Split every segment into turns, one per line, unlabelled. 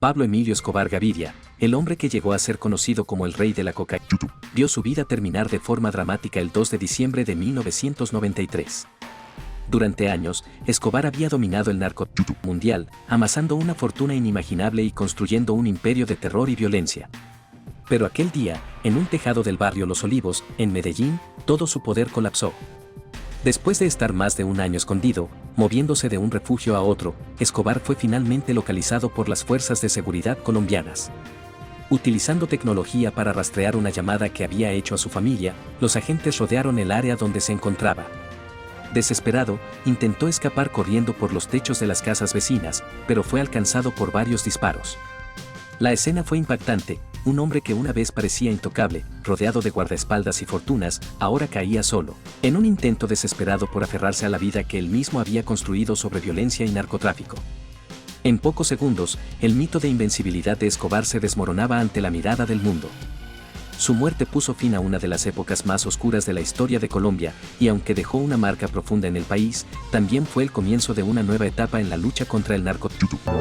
Pablo Emilio Escobar Gaviria, el hombre que llegó a ser conocido como el rey de la cocaína, vio su vida terminar de forma dramática el 2 de diciembre de 1993. Durante años, Escobar había dominado el narcotráfico mundial, amasando una fortuna inimaginable y construyendo un imperio de terror y violencia. Pero aquel día, en un tejado del barrio Los Olivos, en Medellín, todo su poder colapsó. Después de estar más de un año escondido, moviéndose de un refugio a otro, Escobar fue finalmente localizado por las fuerzas de seguridad colombianas. Utilizando tecnología para rastrear una llamada que había hecho a su familia, los agentes rodearon el área donde se encontraba. Desesperado, intentó escapar corriendo por los techos de las casas vecinas, pero fue alcanzado por varios disparos. La escena fue impactante. Un hombre que una vez parecía intocable, rodeado de guardaespaldas y fortunas, ahora caía solo, en un intento desesperado por aferrarse a la vida que él mismo había construido sobre violencia y narcotráfico. En pocos segundos, el mito de invencibilidad de Escobar se desmoronaba ante la mirada del mundo. Su muerte puso fin a una de las épocas más oscuras de la historia de Colombia, y aunque dejó una marca profunda en el país, también fue el comienzo de una nueva etapa en la lucha contra el narcotráfico.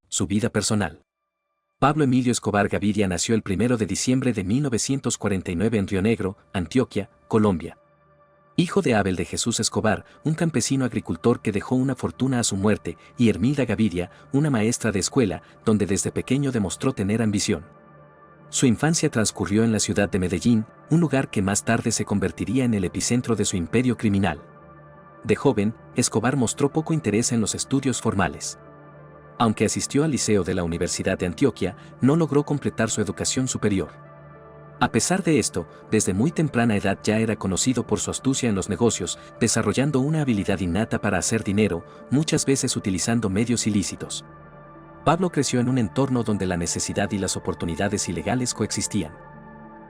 Su vida personal. Pablo Emilio Escobar Gaviria nació el 1 de diciembre de 1949 en Río Negro, Antioquia, Colombia. Hijo de Abel de Jesús Escobar, un campesino agricultor que dejó una fortuna a su muerte, y Hermilda Gaviria, una maestra de escuela, donde desde pequeño demostró tener ambición. Su infancia transcurrió en la ciudad de Medellín, un lugar que más tarde se convertiría en el epicentro de su imperio criminal. De joven, Escobar mostró poco interés en los estudios formales. Aunque asistió al liceo de la Universidad de Antioquia, no logró completar su educación superior. A pesar de esto, desde muy temprana edad ya era conocido por su astucia en los negocios, desarrollando una habilidad innata para hacer dinero, muchas veces utilizando medios ilícitos. Pablo creció en un entorno donde la necesidad y las oportunidades ilegales coexistían.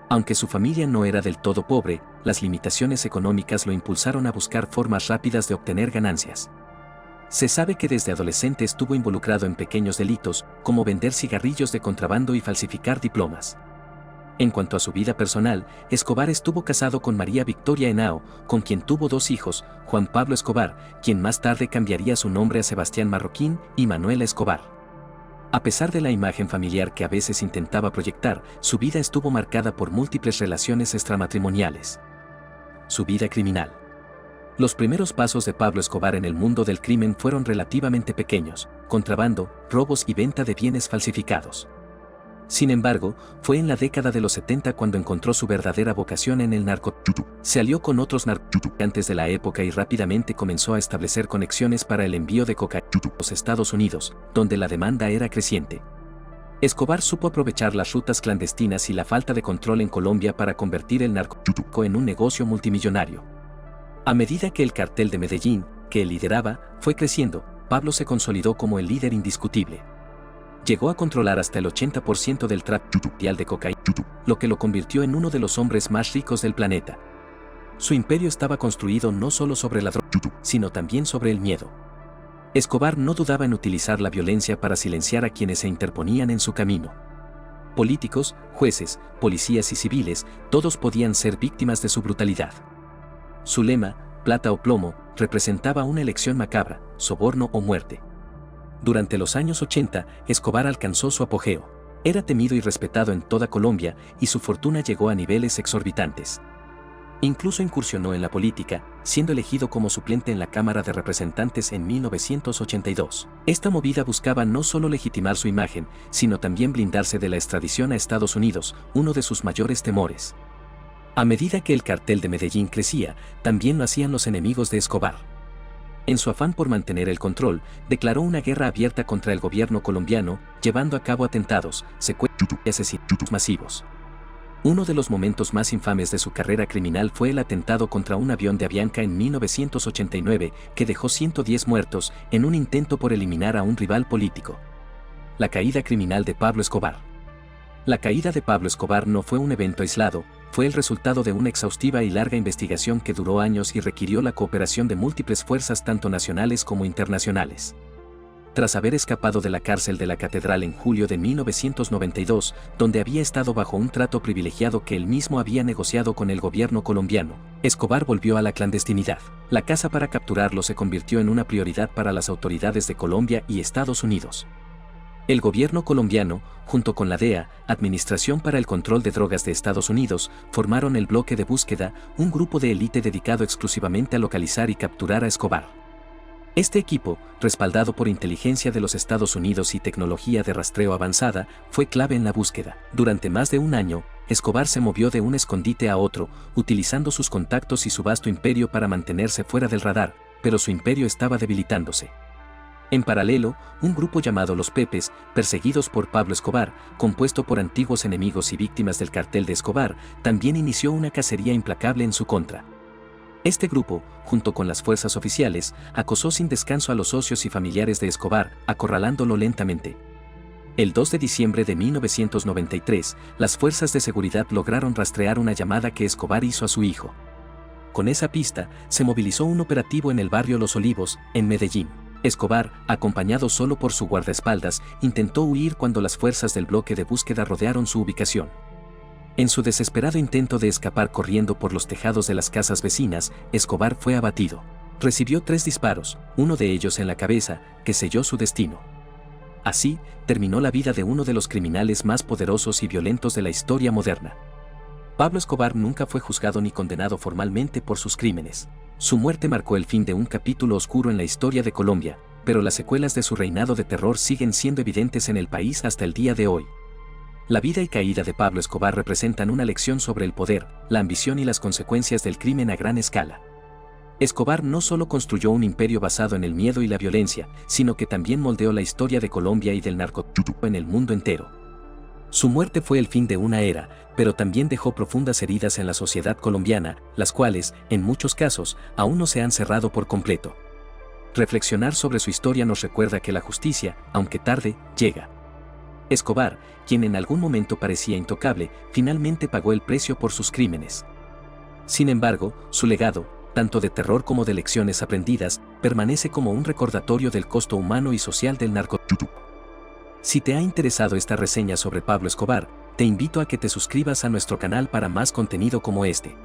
Aunque su familia no era del todo pobre, las limitaciones económicas lo impulsaron a buscar formas rápidas de obtener ganancias. Se sabe que desde adolescente estuvo involucrado en pequeños delitos, como vender cigarrillos de contrabando y falsificar diplomas. En cuanto a su vida personal, Escobar estuvo casado con María Victoria Henao, con quien tuvo 2 hijos, Juan Pablo Escobar, quien más tarde cambiaría su nombre a Sebastián Marroquín, y Manuela Escobar. A pesar de la imagen familiar que a veces intentaba proyectar, su vida estuvo marcada por múltiples relaciones extramatrimoniales. Su vida criminal. Los primeros pasos de Pablo Escobar en el mundo del crimen fueron relativamente pequeños: contrabando, robos y venta de bienes falsificados. Sin embargo, fue en la década de los 70 cuando encontró su verdadera vocación en el narcotráfico. Se alió con otros narcotraficantes de la época y rápidamente comenzó a establecer conexiones para el envío de cocaína a los Estados Unidos, donde la demanda era creciente. Escobar supo aprovechar las rutas clandestinas y la falta de control en Colombia para convertir el narcotráfico en un negocio multimillonario. A medida que el cartel de Medellín, que él lideraba, fue creciendo, Pablo se consolidó como el líder indiscutible. Llegó a controlar hasta el 80% del tráfico mundial de cocaína, lo que lo convirtió en uno de los hombres más ricos del planeta. Su imperio estaba construido no solo sobre la droga, sino también sobre el miedo. Escobar no dudaba en utilizar la violencia para silenciar a quienes se interponían en su camino. Políticos, jueces, policías y civiles, todos podían ser víctimas de su brutalidad. Su lema, plata o plomo, representaba una elección macabra: soborno o muerte. Durante los años 80, Escobar alcanzó su apogeo. Era temido y respetado en toda Colombia, y su fortuna llegó a niveles exorbitantes. Incluso incursionó en la política, siendo elegido como suplente en la Cámara de Representantes en 1982. Esta movida buscaba no solo legitimar su imagen, sino también blindarse de la extradición a Estados Unidos, uno de sus mayores temores. A medida que el cartel de Medellín crecía, también lo hacían los enemigos de Escobar. En su afán por mantener el control, declaró una guerra abierta contra el gobierno colombiano, llevando a cabo atentados, secuestros y asesinatos masivos. Uno de los momentos más infames de su carrera criminal fue el atentado contra un avión de Avianca en 1989, que dejó 110 muertos en un intento por eliminar a un rival político. La caída criminal de Pablo Escobar. La caída de Pablo Escobar no fue un evento aislado, fue el resultado de una exhaustiva y larga investigación que duró años y requirió la cooperación de múltiples fuerzas tanto nacionales como internacionales. Tras haber escapado de la cárcel de la Catedral en julio de 1992, donde había estado bajo un trato privilegiado que él mismo había negociado con el gobierno colombiano, Escobar volvió a la clandestinidad. La caza para capturarlo se convirtió en una prioridad para las autoridades de Colombia y Estados Unidos. El gobierno colombiano, junto con la DEA, Administración para el Control de Drogas de Estados Unidos, formaron el Bloque de Búsqueda, un grupo de élite dedicado exclusivamente a localizar y capturar a Escobar. Este equipo, respaldado por inteligencia de los Estados Unidos y tecnología de rastreo avanzada, fue clave en la búsqueda. Durante más de un año, Escobar se movió de un escondite a otro, utilizando sus contactos y su vasto imperio para mantenerse fuera del radar, pero su imperio estaba debilitándose. En paralelo, un grupo llamado Los Pepes, perseguidos por Pablo Escobar, compuesto por antiguos enemigos y víctimas del cartel de Escobar, también inició una cacería implacable en su contra. Este grupo, junto con las fuerzas oficiales, acosó sin descanso a los socios y familiares de Escobar, acorralándolo lentamente. El 2 de diciembre de 1993, las fuerzas de seguridad lograron rastrear una llamada que Escobar hizo a su hijo. Con esa pista, se movilizó un operativo en el barrio Los Olivos, en Medellín. Escobar, acompañado solo por su guardaespaldas, intentó huir cuando las fuerzas del bloque de búsqueda rodearon su ubicación. En su desesperado intento de escapar corriendo por los tejados de las casas vecinas, Escobar fue abatido. Recibió 3 disparos, uno de ellos en la cabeza, que selló su destino. Así, terminó la vida de uno de los criminales más poderosos y violentos de la historia moderna. Pablo Escobar nunca fue juzgado ni condenado formalmente por sus crímenes. Su muerte marcó el fin de un capítulo oscuro en la historia de Colombia, pero las secuelas de su reinado de terror siguen siendo evidentes en el país hasta el día de hoy. La vida y caída de Pablo Escobar representan una lección sobre el poder, la ambición y las consecuencias del crimen a gran escala. Escobar no solo construyó un imperio basado en el miedo y la violencia, sino que también moldeó la historia de Colombia y del narcotráfico en el mundo entero. Su muerte fue el fin de una era, pero también dejó profundas heridas en la sociedad colombiana, las cuales, en muchos casos, aún no se han cerrado por completo. Reflexionar sobre su historia nos recuerda que la justicia, aunque tarde, llega. Escobar, quien en algún momento parecía intocable, finalmente pagó el precio por sus crímenes. Sin embargo, su legado, tanto de terror como de lecciones aprendidas, permanece como un recordatorio del costo humano y social del narcotráfico. Si te ha interesado esta reseña sobre Pablo Escobar, te invito a que te suscribas a nuestro canal para más contenido como este.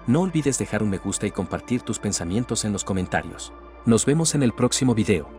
No olvides dejar un me gusta y compartir tus pensamientos en los comentarios. Nos vemos en el próximo video.